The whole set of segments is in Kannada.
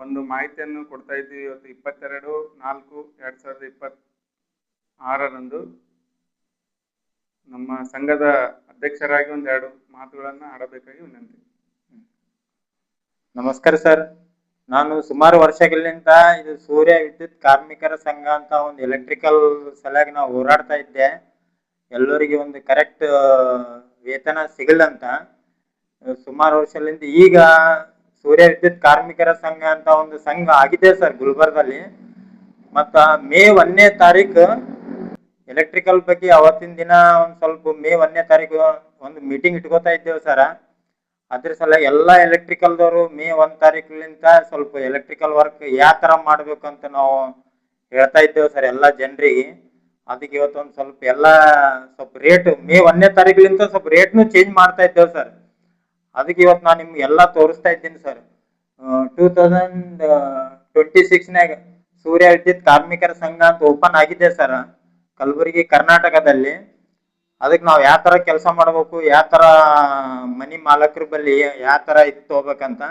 ಒಂದು ಮಾಹಿತಿಯನ್ನು ಕೊಡ್ತಾ ಇದ್ದೀವಿ. ಇವತ್ತು 22/4/2026 ನಮ್ಮ ಸಂಘದ ಅಧ್ಯಕ್ಷರಾಗಿ ಒಂದೆರಡು ಮಾತುಗಳನ್ನು ಆಡಬೇಕಾಗಿ ವಿನಂತಿ. ನಮಸ್ಕಾರ ಸರ್. ನಾನು ಸುಮಾರು ವರ್ಷಗಳಿಂದ ಇದು ಸೂರ್ಯ ವಿದ್ಯುತ್ ಕಾರ್ಮಿಕರ ಸಂಘ ಅಂತ ಒಂದು ಎಲೆಕ್ಟ್ರಿಕಲ್ ಸಲುವಾಗಿ ನಾವು ಹೋರಾಡ್ತಾ ಇದ್ದೆ. ಎಲ್ಲರಿಗೆ ಒಂದು ಕರೆಕ್ಟ್ ವೇತನ ಸಿಗಲ್ಲಂತ ಸುಮಾರು ವರ್ಷಗಳಿಂದ ಈಗ ಸೂರ್ಯ ವಿದ್ಯುತ್ ಕಾರ್ಮಿಕರ ಸಂಘ ಅಂತ ಒಂದು ಸಂಘ ಆಗಿದೆ ಸರ್ ಗುಲ್ಬರ್ಗದಲ್ಲಿ. ಮತ್ತ ಮೇ 1ನೇ ತಾರೀಕು ಎಲೆಕ್ಟ್ರಿಕಲ್ ಬಗ್ಗೆ ಅವತ್ತಿನ ದಿನ ಒಂದ್ ಸ್ವಲ್ಪ ಮೇ 1ನೇ ತಾರೀಕು ಒಂದು ಮೀಟಿಂಗ್ ಇಟ್ಕೋತಾ ಇದ್ದೇವೆ ಸರ್. ಅದ್ರ ಸಲ ಎಲ್ಲಾ ಎಲೆಕ್ಟ್ರಿಕಲ್ದವರು ಮೇ 1 ತಾರೀಕಿನಿಂದ ಸ್ವಲ್ಪ ಎಲೆಕ್ಟ್ರಿಕಲ್ ವರ್ಕ್ ಯಾವ ತರ ಮಾಡ್ಬೇಕಂತ ನಾವು ಹೇಳ್ತಾ ಇದ್ದೇವೆ ಸರ್ ಎಲ್ಲಾ ಜನರಿಗೆ. ಅದಕ್ಕೆ ಇವತ್ತೊಂದು ಸ್ವಲ್ಪ ಸ್ವಲ್ಪ ರೇಟ್ ಮೇ 1ನೇ ತಾರೀಕಿನಿಂದ ಸ್ವಲ್ಪ ರೇಟ್ನು ಚೇಂಜ್ ಮಾಡ್ತಾ ಇದ್ದೇವೆ ಸರ್. ಅದಕ್ಕೆ ಇವತ್ತು ನಾನು ನಿಮ್ಗೆ ಎಲ್ಲಾ ತೋರಿಸ್ತಾ ಇದ್ದೀನಿ ಸರ್. 2026ನಾಗ ಸೂರ್ಯ ವಿದ್ಯುತ್ ಕಾರ್ಮಿಕರ ಸಂಘ ಅಂತ ಓಪನ್ ಆಗಿದೆ ಸರ್ ಕಲಬುರಗಿ ಕರ್ನಾಟಕದಲ್ಲಿ. ಅದಕ್ಕೆ ನಾವು ಯಾವ ತರ ಕೆಲಸ ಮಾಡ್ಬೇಕು, ಯಾವ ತರ ಮನಿ ಮಾಲಕರ ಬಳಿ ಯಾವ ತರ ಇತ್ತು ಹೋಗ್ಬೇಕಂತ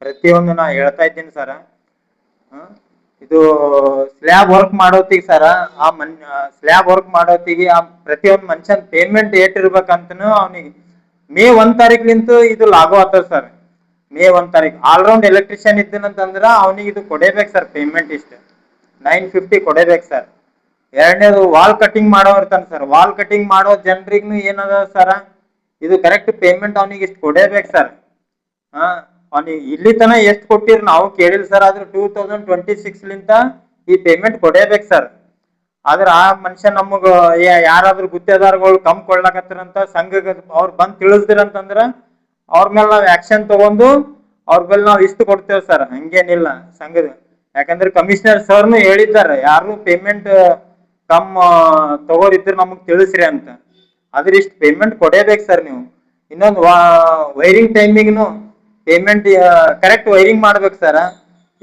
ಪ್ರತಿಯೊಂದು ನಾ ಹೇಳ್ತಾ ಇದ್ದೀನಿ ಸರ್. ಇದು ಸ್ಲ್ಯಾಬ್ ವರ್ಕ್ ಮಾಡೋತಿಗೆ ಸರ ಸ್ಲ್ಯಾಬ್ ವರ್ಕ್ ಮಾಡೋತಿಗೆ ಆ ಪ್ರತಿಯೊಂದು ಮನುಷ್ಯನ್ ಪೇಮೆಂಟ್ ಏಟಿರ್ಬೇಕಂತನೂ ಅವನಿಗೆ ಮೇ 1 ತಾರೀಕಿನಿಂದ ಇದು ಲಾಗು ಆಗ್ತದೆ ಸರ್. ಮೇ 1 ತಾರೀಕು ಆಲ್ರೌಂಡ್ ಎಲೆಕ್ಟ್ರಿಷಿಯನ್ ಇದ್ದನಂತಂದ್ರ ಅವನಿಗೆ ಇದು ಕೊಡೇಬೇಕು ಸರ್. ಪೇಮೆಂಟ್ ಇಷ್ಟು 950 ಕೊಡೇಬೇಕು ಸರ್. ಎರಡನೇದು ವಾಲ್ ಕಟಿಂಗ್ ಮಾಡೋ ಇರ್ತಾನೆ ಸರ್. ವಾಲ್ ಕಟಿಂಗ್ ಮಾಡೋ ಜನರಿಗೂ ಏನದ ಸರ ಇದು ಕರೆಕ್ಟ್ ಪೇಮೆಂಟ್ ಅವನಿಗೆ ಇಷ್ಟು ಕೊಡೇಬೇಕು ಸರ್. ಅವನಿಗೆ ಇಲ್ಲಿ ತನ ಎಷ್ಟು ಕೊಟ್ಟಿರ್ ನಾವು ಕೇಳಿಲ್ಲ ಸರ್. ಆದ್ರೆ 2026ಲಿಂದ ಈ ಪೇಮೆಂಟ್ ಕೊಡೇಬೇಕು ಸರ್. ಆದ್ರೆ ಆ ಮನುಷ್ಯ ನಮಗ ಯಾರಾದ್ರೂ ಗುತ್ತೇದಾರಗಳು ಕಮ್ ಕೊಡ್ಲಾಕತ್ತಾರಂತ ಸಂಘಕ್ಕೆ ಅವ್ರು ಬಂದ್ ತಿಳಿಸ್ದಿರಂತಂದ್ರ ಅವ್ರ ಮೇಲೆ ನಾವ್ ಆಕ್ಷನ್ ತಗೊಂಡು ಅವ್ರ ಮೇಲೆ ನಾವ್ ಇಷ್ಟು ಕೊಡ್ತೇವೆ ಸರ್. ಹಂಗೇನಿಲ್ಲ ಸಂಘದ. ಯಾಕಂದ್ರೆ ಕಮಿಷನರ್ ಸರ್ನು ಹೇಳಿದ್ದಾರೆ ಯಾರು ಪೇಮೆಂಟ್ ಕಮ್ ತಗೋರಿದ್ರೆ ನಮಗ್ ತಿಳಿಸ್ರಿ ಅಂತ. ಆದ್ರೆ ಇಷ್ಟು ಪೇಮೆಂಟ್ ಕೊಡೇಬೇಕು ಸರ್ ನೀವು. ಇನ್ನೊಂದು ವೈರಿಂಗ್ ಟೈಮಿಗ್ನು ಪೇಮೆಂಟ್ ಕರೆಕ್ಟ್ ವೈರಿಂಗ್ ಮಾಡ್ಬೇಕು ಸರ್.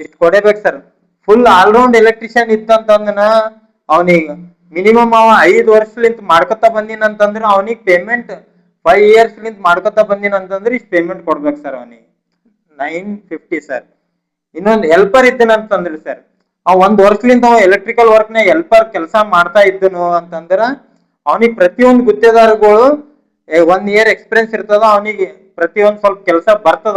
ಇಷ್ಟು ಕೊಡೇಬೇಕು ಸರ್. ಫುಲ್ ಆಲ್ರೌಂಡ್ ಎಲೆಕ್ಟ್ರಿಷಿಯನ್ ಇತ್ತಂತಂದನ ಅವನಿಗೆ ಮಿನಿಮಮ್ 5 ವರ್ಷಲಿಂತ ಮಾಡ್ಕೊತಾ ಬಂದಿನಂತಂದ್ರೆ ಅವನಿಗೆ ಪೇಮೆಂಟ್ 5 ಇಯರ್ಸ್ಲಿಂತ ಮಾಡ್ಕೊತಾ ಬಂದಿನಂತಂದ್ರೆ ಇಷ್ಟು ಪೇಮೆಂಟ್ ಕೊಡ್ಬೇಕು ಸರ್ ಅವನಿಗೆ 950 ಸರ್. ಇನ್ನೊಂದು ಹೆಲ್ಪರ್ ಇದ್ದನಂತಂದ್ರಿ ಸರ್, ಅವ್ 1 ವರ್ಷಲಿಂದ ಅವ ಎಲೆಕ್ಟ್ರಿಕಲ್ ವರ್ಕ್ನಾಗ ಹೆಲ್ಪರ್ ಕೆಲಸ ಮಾಡ್ತಾ ಇದ್ದನು ಅಂತಂದ್ರ ಅವನಿಗೆ ಪ್ರತಿಯೊಂದು ಗುತ್ತೇದಾರಗಳು 1 ಇಯರ್ ಎಕ್ಸ್ಪೀರಿಯನ್ಸ್ ಇರ್ತದ. ಅವನಿಗೆ ಪ್ರತಿಯೊಂದು ಸ್ವಲ್ಪ ಕೆಲಸ ಬರ್ತದ.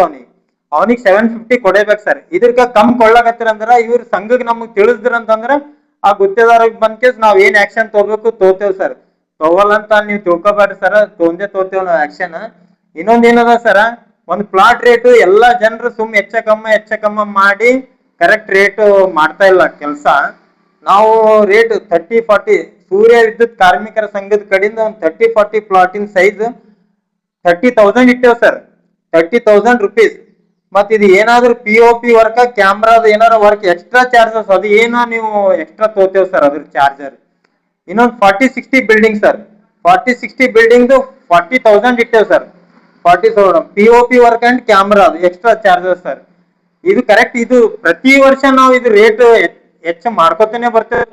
ಅವನಿಗೆ 750 ಕೊಡೇಬೇಕು ಸರ್. ಇದಕ್ಕ ಕಮ್ ಕೊಳ್ಳಕತ್ತೀರ ಅಂದ್ರ ಇವ್ರ ಸಂಘಕ್ಕೆ ನಮಗ್ ತಿಳಿಸ್ದಿರಂತಂದ್ರ ಆ ಗುತ್ತೇದಾರಿಗೆ ಬಂದ್ ಕೇಸ್ ನಾವ್ ಏನ್ ಆಕ್ಷನ್ ತಗೋಬೇಕು ತೋತೇವ್ ಸರ್. ತಗೋಲ್ಲಂತ ನೀವು ತಿಳ್ಕೊಬೇಡ್ರಿ ಸರ್, ತೋತೇವ್ ನಾವ್ ಆಕ್ಷನ್. ಇನ್ನೊಂದ್ ಏನದ ಸರ, ಒಂದ್ ಪ್ಲಾಟ್ ರೇಟ್ ಎಲ್ಲಾ ಜನರು ಹೆಚ್ಚ ಕಮ್ಮ ಮಾಡಿ ಕರೆಕ್ಟ್ ರೇಟ್ ಮಾಡ್ತಾ ಇಲ್ಲ ಕೆಲಸ. ನಾವು ರೇಟ್ 30-40 ಸೂರ್ಯ ವಿದ್ಯುತ್ ಕಾರ್ಮಿಕರ ಸಂಘದ ಕಡೆಯಿಂದ ಒಂದು 30-40 ಪ್ಲಾಟಿನ ಸೈಜ್ 30,000 ಇಟ್ಟೇವ್ ಸರ್. 30,000 ರೂಪೀಸ್. ಮತ್ ಇದು ಏನಾದ್ರು POP ವರ್ಕ್ ಕ್ಯಾಮ್ರಾದ ಏನಾರ ವರ್ಕ್ ಎಕ್ಸ್ಟ್ರಾ ಚಾರ್ಜಸ್ ಅದು ಏನ ನೀವು ಎಕ್ಸ್ಟ್ರಾ ತೋತೇವ್ ಸರ್ ಅದ್ರ ಚಾರ್ಜರ್. ಇನ್ನೊಂದು 40-60 ಬಿಲ್ಡಿಂಗ್ ಸರ್. 40-60 ಬಿಲ್ಡಿಂಗ್ 40,000 ಇಟ್ಟೇವ್ sir. 40,000 POP work and camera extra charges sir. ಇದು ಕರೆಕ್ಟ್. ಇದು ಪ್ರತಿ ವರ್ಷ ನಾವು ಇದು ರೇಟ್ ಹೆಚ್ಚು ಮಾಡ್ಕೋತಾನೆ ಬರ್ತೇವೆ.